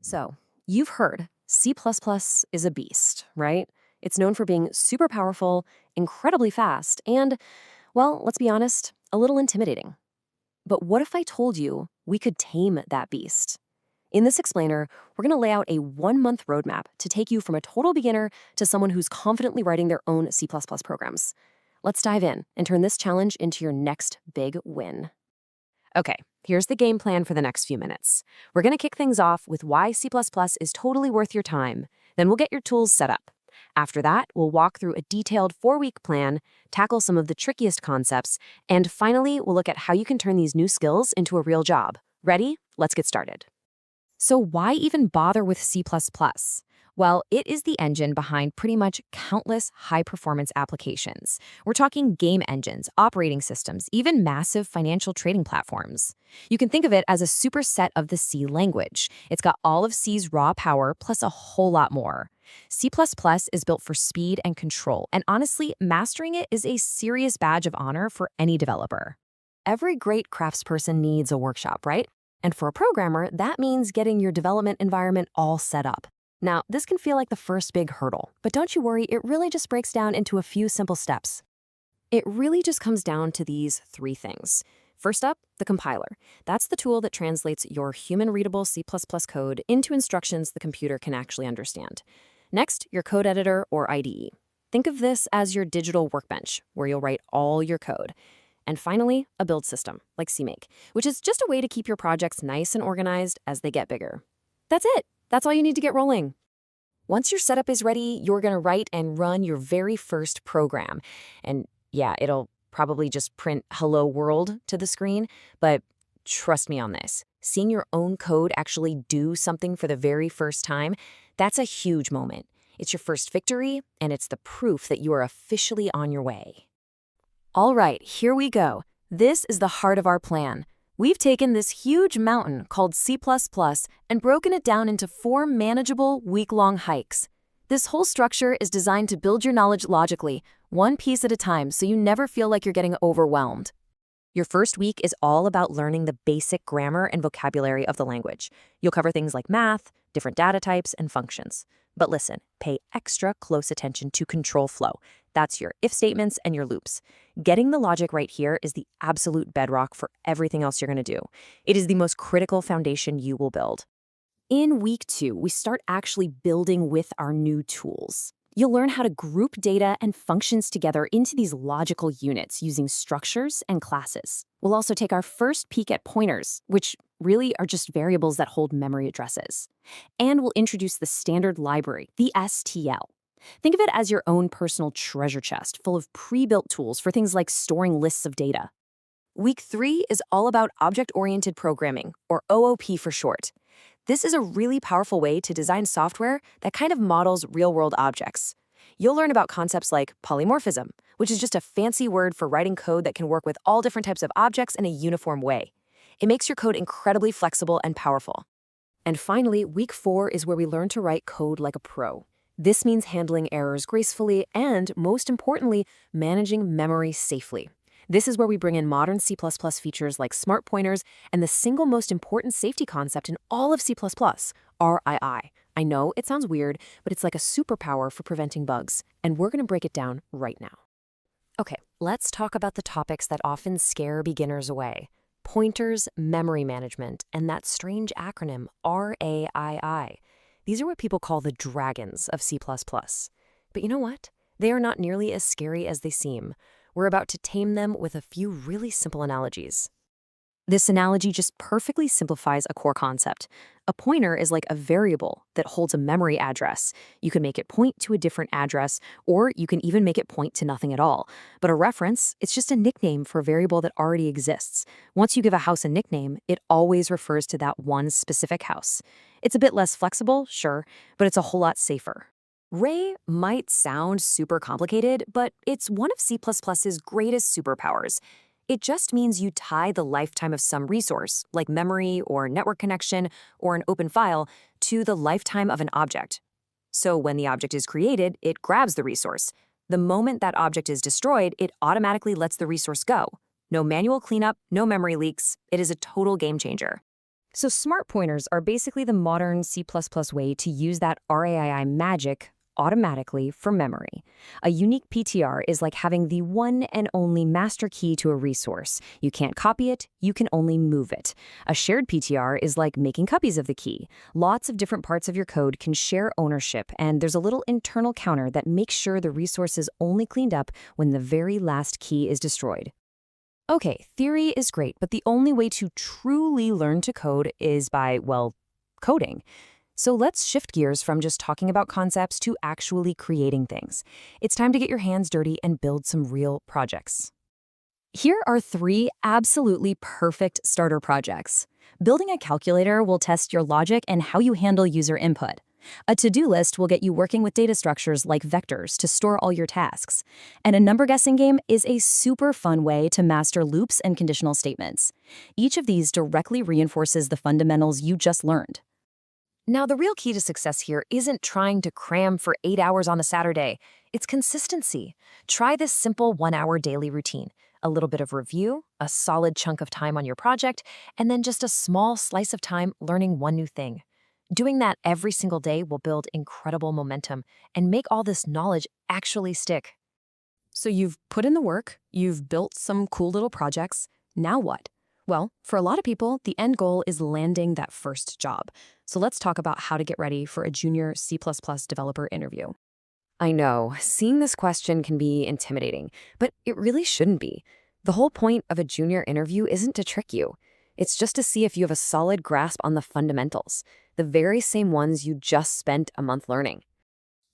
So, you've heard C++ is a beast, right? It's known for being super powerful, incredibly fast, and, well, let's be honest, a little intimidating. But what if I told you we could tame that beast? In this explainer, we're going to lay out a 1-month roadmap to take you from a total beginner to someone who's confidently writing their own C++ programs. Let's dive in and turn this challenge into your next big win. Okay, here's the game plan for the next few minutes. We're going to kick things off with why C++ is totally worth your time. Then we'll get your tools set up. After that, we'll walk through a detailed 4-week plan, tackle some of the trickiest concepts, and finally, we'll look at how you can turn these new skills into a real job. Ready? Let's get started. So why even bother with C++? Well, it is the engine behind pretty much countless high-performance applications. We're talking game engines, operating systems, even massive financial trading platforms. You can think of it as a superset of the C language. It's got all of C's raw power plus a whole lot more. C++ is built for speed and control, and honestly, mastering it is a serious badge of honor for any developer. Every great craftsperson needs a workshop, right? And for a programmer, that means getting your development environment all set up. Now, this can feel like the first big hurdle, but don't you worry, it really just breaks down into a few simple steps. It really just comes down to these 3 things. First up, the compiler. That's the tool that translates your human-readable C++ code into instructions the computer can actually understand. Next, your code editor or IDE. Think of this as your digital workbench, where you'll write all your code. And finally, a build system, like CMake, which is just a way to keep your projects nice and organized as they get bigger. That's it. That's all you need to get rolling. Once your setup is ready, you're going to write and run your very first program. And yeah, it'll probably just print "Hello World" to the screen, but trust me on this. Seeing your own code actually do something for the very first time, that's a huge moment. It's your first victory, and it's the proof that you are officially on your way. All right, here we go. This is the heart of our plan. We've taken this huge mountain called C++ and broken it down into 4 manageable, week-long hikes. This whole structure is designed to build your knowledge logically, one piece at a time, so you never feel like you're getting overwhelmed. Your first week is all about learning the basic grammar and vocabulary of the language. You'll cover things like math, different data types, and functions. But listen, pay extra close attention to control flow. That's your if statements and your loops. Getting the logic right here is the absolute bedrock for everything else you're going to do. It is the most critical foundation you will build. In week 2, we start actually building with our new tools. You'll learn how to group data and functions together into these logical units using structures and classes. We'll also take our first peek at pointers, which really are just variables that hold memory addresses. And we'll introduce the standard library, the STL. Think of it as your own personal treasure chest full of pre-built tools for things like storing lists of data. Week 3 is all about object-oriented programming, or OOP for short. This is a really powerful way to design software that kind of models real-world objects. You'll learn about concepts like polymorphism, which is just a fancy word for writing code that can work with all different types of objects in a uniform way. It makes your code incredibly flexible and powerful. And finally, week 4 is where we learn to write code like a pro. This means handling errors gracefully and, most importantly, managing memory safely. This is where we bring in modern C++ features like smart pointers and the single most important safety concept in all of C++, RII. I know it sounds weird, but it's like a superpower for preventing bugs, and we're going to break it down right now. Okay, let's talk about the topics that often scare beginners away. Pointers, memory management, and that strange acronym RAII. These are what people call the dragons of C++. But you know what? They are not nearly as scary as they seem. We're about to tame them with a few really simple analogies. This analogy just perfectly simplifies a core concept. A pointer is like a variable that holds a memory address. You can make it point to a different address, or you can even make it point to nothing at all. But a reference, it's just a nickname for a variable that already exists. Once you give a house a nickname, it always refers to that one specific house. It's a bit less flexible, sure, but it's a whole lot safer. Ray might sound super complicated, but it's one of C++'s greatest superpowers. It just means you tie the lifetime of some resource, like memory or network connection or an open file, to the lifetime of an object. So when the object is created, it grabs the resource. The moment that object is destroyed, it automatically lets the resource go. No manual cleanup, no memory leaks. It is a total game changer. So smart pointers are basically the modern C++ way to use that RAII magic automatically for memory. A unique PTR is like having the one and only master key to a resource. You can't copy it, you can only move it. A shared PTR is like making copies of the key. Lots of different parts of your code can share ownership, and there's a little internal counter that makes sure the resource is only cleaned up when the very last key is destroyed. Okay, theory is great, but the only way to truly learn to code is by, well, coding. So let's shift gears from just talking about concepts to actually creating things. It's time to get your hands dirty and build some real projects. Here are 3 absolutely perfect starter projects. Building a calculator will test your logic and how you handle user input. A to-do list will get you working with data structures like vectors to store all your tasks. And a number guessing game is a super fun way to master loops and conditional statements. Each of these directly reinforces the fundamentals you just learned. Now, the real key to success here isn't trying to cram for 8 hours on a Saturday. It's consistency. Try this simple 1-hour daily routine. A little bit of review, a solid chunk of time on your project, and then just a small slice of time learning one new thing. Doing that every single day will build incredible momentum and make all this knowledge actually stick. So you've put in the work, you've built some cool little projects. Now what? Well, for a lot of people, the end goal is landing that first job. So let's talk about how to get ready for a junior C++ developer interview. I know, seeing this question can be intimidating, but it really shouldn't be. The whole point of a junior interview isn't to trick you. It's just to see if you have a solid grasp on the fundamentals, the very same ones you just spent a month learning.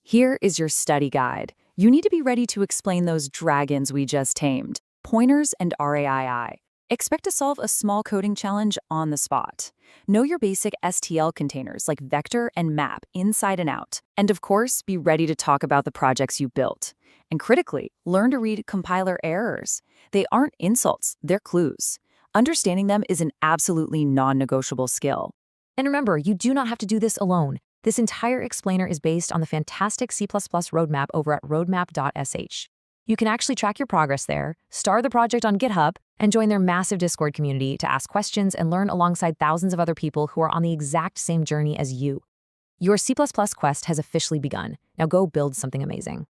Here is your study guide. You need to be ready to explain those dragons we just tamed, pointers and RAII. Expect to solve a small coding challenge on the spot. Know your basic STL containers like vector and map inside and out. And of course, be ready to talk about the projects you built. And critically, learn to read compiler errors. They aren't insults, they're clues. Understanding them is an absolutely non-negotiable skill. And remember, you do not have to do this alone. This entire explainer is based on the fantastic C++ roadmap over at roadmap.sh. You can actually track your progress there, star the project on GitHub, and join their massive Discord community to ask questions and learn alongside thousands of other people who are on the exact same journey as you. Your C++ quest has officially begun. Now go build something amazing.